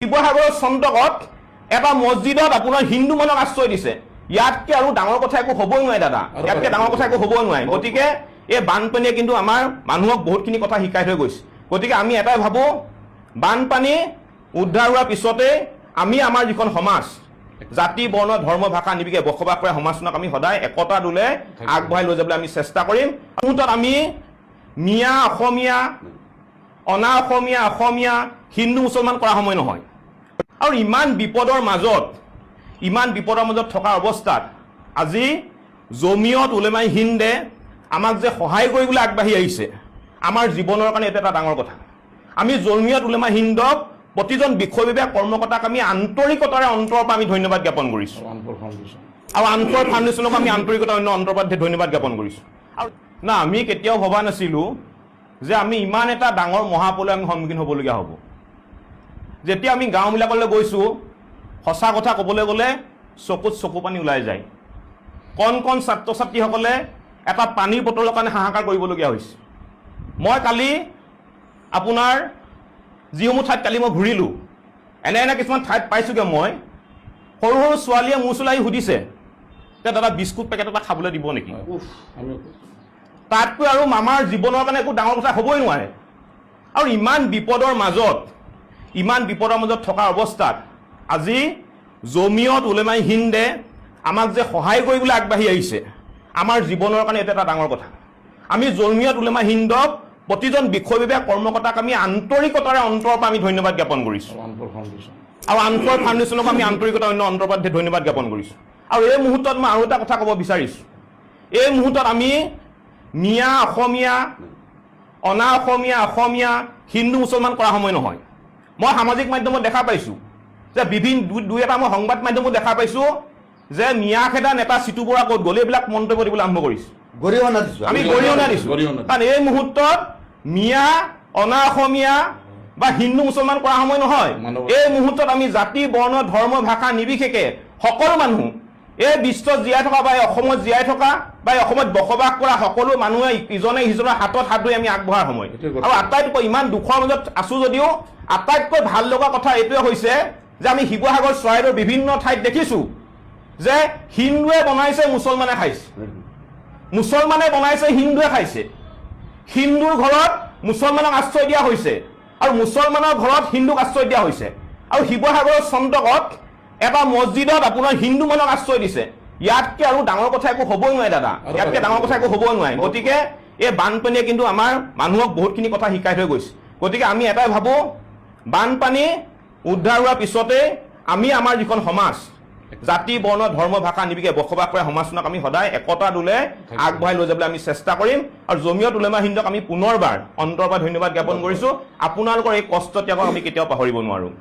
শিৱসাগৰৰ চন্তকত এটা মছজিদত আপোনাৰ হিন্দু মানুহক আশ্ৰয় দিছে। ইয়াতকে আৰু ডাঙৰ কথা একো হ'বই নোৱাৰে দাদা, ইয়াতকে ডাঙৰ কথা একো হ'বই নোৱাৰে। গতিকে এই বানপানীয়ে কিন্তু আমাৰ মানুহক বহুতখিনি কথা শিকাই থৈ গৈছে। গতিকে আমি এটাই ভাবোঁ, বানপানী উদ্ধাৰ হোৱাৰ পিছতে আমি আমাৰ যিখন সমাজ, জাতি বৰ্ণ ধৰ্ম ভাষা নিৰ্বিশেষে বসবাস কৰা সমাজখনক আমি সদায় একতা দোলে আগবঢ়াই লৈ যাবলৈ আমি চেষ্টা কৰিম। মুহূৰ্তত আমি মিয়া অসমীয়া, অনা অসমীয়া, অসমীয়া হিন্দু মুছলমান কৰা সময় নহয়। আৰু ইমান বিপদৰ মাজত থকা অৱস্থাত আজি জমিয়ত উলেমাই হিন্দে আমাক যে সহায় কৰিবলৈ আগবাঢ়ি আহিছে, আমাৰ জীৱনৰ কাৰণে এইটো এটা ডাঙৰ কথা। আমি জমিয়ত উলেমাই হিন্দক প্ৰতিজন বিষয় বিভাগ কৰ্মকৰ্তাক আমি আন্তৰিকতাৰে অন্তৰৰ পৰা আমি ধন্যবাদ জ্ঞাপন কৰিছোঁ, আৰু আনফৰ ফাউণ্ডেশ্যনক আমি আন্তৰিকতা অন্তৰৰ পৰা ধন্যবাদ জ্ঞাপন কৰিছোঁ। আৰু না, আমি কেতিয়াও ভবা নাছিলোঁ যে আমি ইমান এটা ডাঙৰ মহাপলয় আমি সন্মুখীন হ'বলগীয়া হ'ব। যেতিয়া আমি গাঁওবিলাকলৈ গৈছোঁ, সঁচা কথা ক'বলৈ গ'লে চকুত চকু পানী ওলাই যায়। কণ কণ ছাত্ৰ ছাত্ৰীসকলে এটা পানীৰ বটলৰ কাৰণে হাহাকাৰ কৰিবলগীয়া হৈছে। মই কালি আপোনাৰ যিসমূহ ঠাইত কালি মই ঘূৰিলোঁ, এনে কিছুমান ঠাইত পাইছোঁগৈ, মই সৰু সৰু ছোৱালীয়ে মোৰ ওচৰলৈ আহি সুধিছে যে দাদা বিস্কুট পেকেট এটা খাবলৈ দিব নেকি? তাতকৈ আৰু আমাৰ জীৱনৰ কাৰণে একো ডাঙৰ কথা হ'বই নোৱাৰে। আৰু ইমান বিপদৰ মাজত থকা অৱস্থাত আজি জমিয়ত উলেমাই হিন্দে আমাক যে সহায় কৰিবলৈ আগবাঢ়ি আহিছে, আমাৰ জীৱনৰ কাৰণে এইটো এটা ডাঙৰ কথা। আমি জমিয়ত উলেমাই হিন্দক প্ৰতিজন বিষয় বিভাগ কৰ্মকৰ্তাক আমি আন্তৰিকতাৰে অন্তৰৰ পৰা আমি ধন্যবাদ জ্ঞাপন কৰিছোঁ, আৰু আনফৰ ফাউণ্ডেশ্যনক আমি আন্তৰিকতা অন্তৰৰ পৰা ধন্যবাদ জ্ঞাপন কৰিছোঁ। আৰু এই মুহূৰ্তত মই আৰু এটা কথা ক'ব বিচাৰিছোঁ, এই মুহূৰ্তত আমি মিয়া অসমীয়া, অনা অসমীয়া, অসমীয়া হিন্দু মুছলমান কৰা সময় নহয়। মই সামাজিক মাধ্যমত দেখা পাইছোঁ যে দুই এটা মই সংবাদ মাধ্যমত দেখা পাইছোঁ যে মিয়া খেদা নেতা চিটু বৰা ক'ত গ'ল, এইবিলাক মন্তব্য দিবলৈ আৰম্ভ কৰিছোঁ। আমি গৰিহণা দিছোঁ, কাৰণ এই মুহূৰ্তত মিয়া অনা অসমীয়া বা হিন্দু মুছলমান কৰা সময় নহয়। এই মুহূৰ্তত আমি জাতি বৰ্ণ ধৰ্ম ভাষা নিৰ্বিশেষে সকলো মানুহ, এই বিশ্বত জীয়াই থকা বা এই অসমত জীয়াই থকা বা এই অসমত বসবাস কৰা সকলো মানুহে ইজনে সিজনৰ হাতত হাত ধৰি আমি আগবঢ়াৰ সময়। আৰু আটাইতকৈ ইমান দুখৰ মাজত আছোঁ যদিও আটাইতকৈ ভাল লগা কথা এইটোৱে হৈছে যে আমি শিৱসাগৰ চৰাইদেউৰ বিভিন্ন ঠাইত দেখিছোঁ যে হিন্দুৱে বনাইছে মুছলমানে খাইছে, মুছলমানে বনাইছে হিন্দুৱে খাইছে, হিন্দুৰ ঘৰত মুছলমানক আশ্ৰয় দিয়া হৈছে আৰু মুছলমানৰ ঘৰত হিন্দুক আশ্ৰয় দিয়া হৈছে। আৰু শিৱসাগৰৰ চন্তকত এটা মছজিদত আপোনাৰ হিন্দু মানুহক আশ্ৰয় দিছে। ইয়াতকে আৰু ডাঙৰ কথা একো হ'বই নোৱাৰে দাদা, ইয়াতকে ডাঙৰ কথা একো হ'বই নোৱাৰে। গতিকে এই বানপানীয়ে কিন্তু আমাৰ মানুহক বহুতখিনি কথা শিকাই থৈ গৈছে। গতিকে আমি এটাই ভাবোঁ, বানপানী উদ্ধাৰ হোৱাৰ পিছতে আমি আমাৰ যিখন সমাজ, জাতি বৰ্ণ ধৰ্ম ভাষা নিৰ্বিশেষে বসবাস কৰা সমাজখনক আমি সদায় একতা দোলে আগবঢ়াই লৈ যাবলৈ আমি চেষ্টা কৰিম। আৰু জমিয়ত উলেমা হিন্দক আমি পুনৰবাৰ অন্তৰৰ পৰা ধন্যবাদ জ্ঞাপন কৰিছোঁ। আপোনালোকৰ এই কষ্ট ত্যাগক আমি কেতিয়াও পাহৰিব নোৱাৰোঁ।